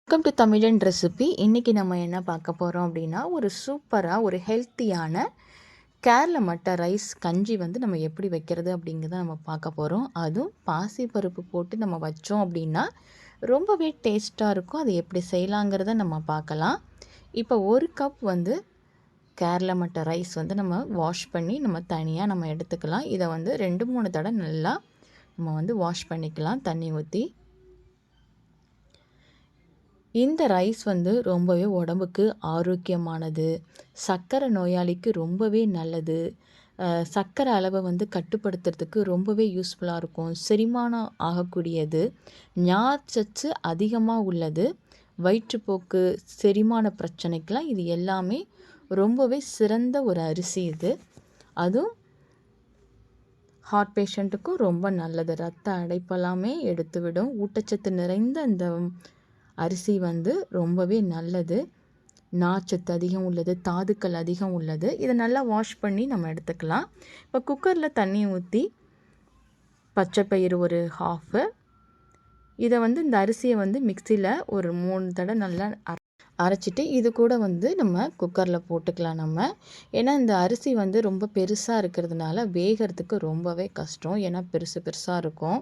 Welcome to தமிழன் recipe. இன்றைக்கி நம்ம என்ன பார்க்க போகிறோம் அப்படின்னா, ஒரு சூப்பராக ஒரு ஹெல்த்தியான கேரளா மட்டை ரைஸ் கஞ்சி வந்து நம்ம எப்படி வைக்கிறது அப்படிங்கிறத நம்ம பார்க்க போகிறோம். அதுவும் பாசிப்பருப்பு போட்டு நம்ம வச்சோம் அப்படின்னா ரொம்பவே டேஸ்ட்டாக இருக்கும். அதை எப்படி செய்யலாங்கிறத நம்ம பார்க்கலாம். இப்போ ஒரு கப் வந்து கேரளா மட்டை ரைஸ் வந்து நம்ம வாஷ் பண்ணி நம்ம தனியாக நம்ம எடுத்துக்கலாம். இதை வந்து 2-3 தடவை நல்லா நம்ம வந்து வாஷ் பண்ணிக்கலாம் தண்ணி ஊற்றி. இந்த ரைஸ் வந்து ரொம்பவே உடம்புக்கு ஆரோக்கியமானது, சர்க்கரை நோயாளிக்கு ரொம்பவே நல்லது. சர்க்கரை அளவை வந்து கட்டுப்படுத்துறதுக்கு ரொம்பவே யூஸ்ஃபுல்லாக இருக்கும். செரிமானம் ஆகக்கூடியது, நார்ச்சத்து அதிகமாக உள்ளது. வயிற்றுப்போக்கு, செரிமான பிரச்சனைக்கெலாம் இது எல்லாமே ரொம்பவே சிறந்த ஒரு அரிசி இது. அதுவும் ஹார்ட் பேஷண்ட்டுக்கும் ரொம்ப நல்லது. ரத்த அடைப்பெல்லாமே எடுத்துவிடும். ஊட்டச்சத்து நிறைந்த இந்த அரிசி வந்து ரொம்பவே நல்லது. நார்ச்சத்து அதிகம் உள்ளது, தாதுக்கள் அதிகம் உள்ளது. இதை நல்லா வாஷ் பண்ணி நம்ம எடுத்துக்கலாம். இப்போ குக்கரில் தண்ணி ஊற்றி பச்சைப்பயிறு ஒரு ஹாஃபு, இதை வந்து இந்த அரிசியை வந்து மிக்சியில் ஒரு 3 தடவை நல்லா அரைச்சிட்டு இது கூட வந்து நம்ம குக்கரில் போட்டுக்கலாம் நம்ம. ஏன்னா இந்த அரிசி வந்து ரொம்ப பெருசாக இருக்கிறதுனால வேகிறதுக்கு ரொம்பவே கஷ்டம். ஏன்னா பெருசு பெருசாக இருக்கும்.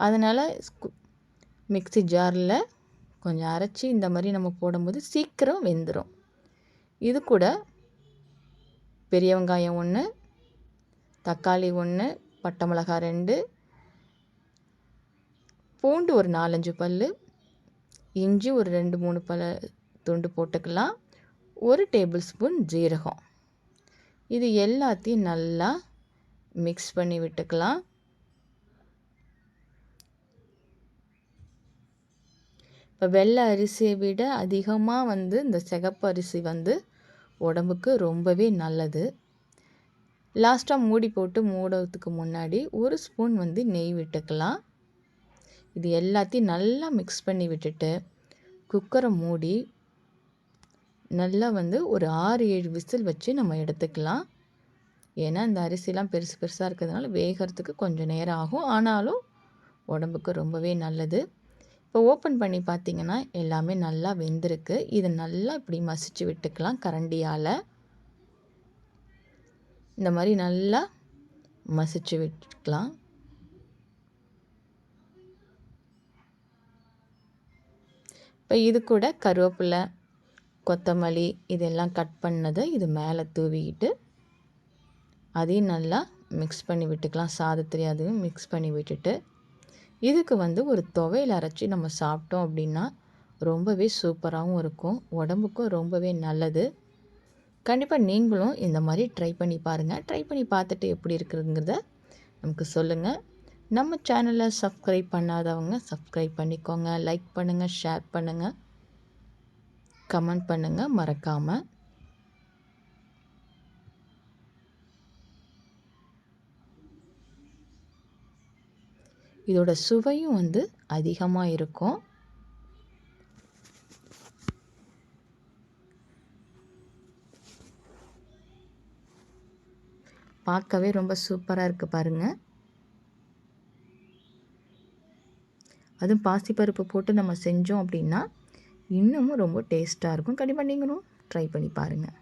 அதனால் மிக்ஸி ஜாரில் கொஞ்சம் அரைச்சி இந்த மாதிரி நம்ம போடும்போது சீக்கிரம் வெந்துடும். இது கூட பெரிய வெங்காயம் 1, தக்காளி 1, பட்டை மிளகாய் 2, பூண்டு ஒரு 4-5 பல், இஞ்சி ஒரு 2-3 பல் துண்டு போட்டுக்கலாம். 1 டேபிள் ஸ்பூன் ஜீரகம். இது எல்லாத்தையும் நல்லா மிக்ஸ் பண்ணி விட்டுக்கலாம். இப்போ வெள்ளை அரிசியை விட அதிகமாக வந்து இந்த சிகப்பு அரிசி வந்து உடம்புக்கு ரொம்பவே நல்லது. லாஸ்ட்டாக மூடி போட்டு மூடுறதுக்கு முன்னாடி 1 ஸ்பூன் வந்து நெய் விட்டுக்கலாம். இது எல்லாத்தையும் நல்லா மிக்ஸ் பண்ணி விட்டுட்டு குக்கரை மூடி நல்லா வந்து ஒரு 6-7 விசில் வச்சு நம்ம எடுத்துக்கலாம். ஏன்னா இந்த அரிசிலாம் பெருசு பெருசாக இருக்கிறதுனால வேகிறதுக்கு கொஞ்சம் நேரம் ஆகும். ஆனாலும் உடம்புக்கு ரொம்பவே நல்லது. இப்போ ஓப்பன் பண்ணி பார்த்திங்கன்னா எல்லாமே நல்லா வெந்திருக்கு. இதை நல்லா இப்படி மசிச்சு விட்டுக்கலாம் கரண்டியால். இந்த மாதிரி நல்லா மசிச்சு விட்டுக்கலாம். இப்போ இது கூட கருவேப்பிலை, கொத்தமல்லி இதெல்லாம் கட் பண்ணதை இது மேலே தூவிக்கிட்டு அதையும் நல்லா மிக்ஸ் பண்ணி விட்டுக்கலாம். சாதத்துலேயே அதையும் மிக்ஸ் பண்ணி விட்டுட்டு இதுக்கு வந்து ஒரு துவையல் அரைச்சி நம்ம சாப்பிட்டோம் அப்படின்னா ரொம்பவே சூப்பராகவும் இருக்கும். உடம்புக்கும் ரொம்பவே நல்லது. கண்டிப்பாக நீங்களும் இந்த மாதிரி ட்ரை பண்ணி பாருங்கள். ட்ரை பண்ணி பார்த்துட்டு எப்படி இருக்குதுங்கிறத நமக்கு சொல்லுங்கள். நம்ம சேனலை சப்ஸ்கிரைப் பண்ணாதவங்க சப்ஸ்கிரைப் பண்ணிக்கோங்க. லைக் பண்ணுங்கள், ஷேர் பண்ணுங்கள், கமெண்ட் பண்ணுங்கள் மறக்காமல். இதோட சுவையும் வந்து அதிகமாக இருக்கும். பார்க்கவே ரொம்ப சூப்பராக இருக்குது பாருங்கள். அதுவும் பாசிப்பருப்பு போட்டு நம்ம செஞ்சோம் அப்படின்னா இன்னமும் ரொம்ப டேஸ்ட்டாக இருக்கும். கண்டிப்பாக நீங்களும் ட்ரை பண்ணி பாருங்கள்.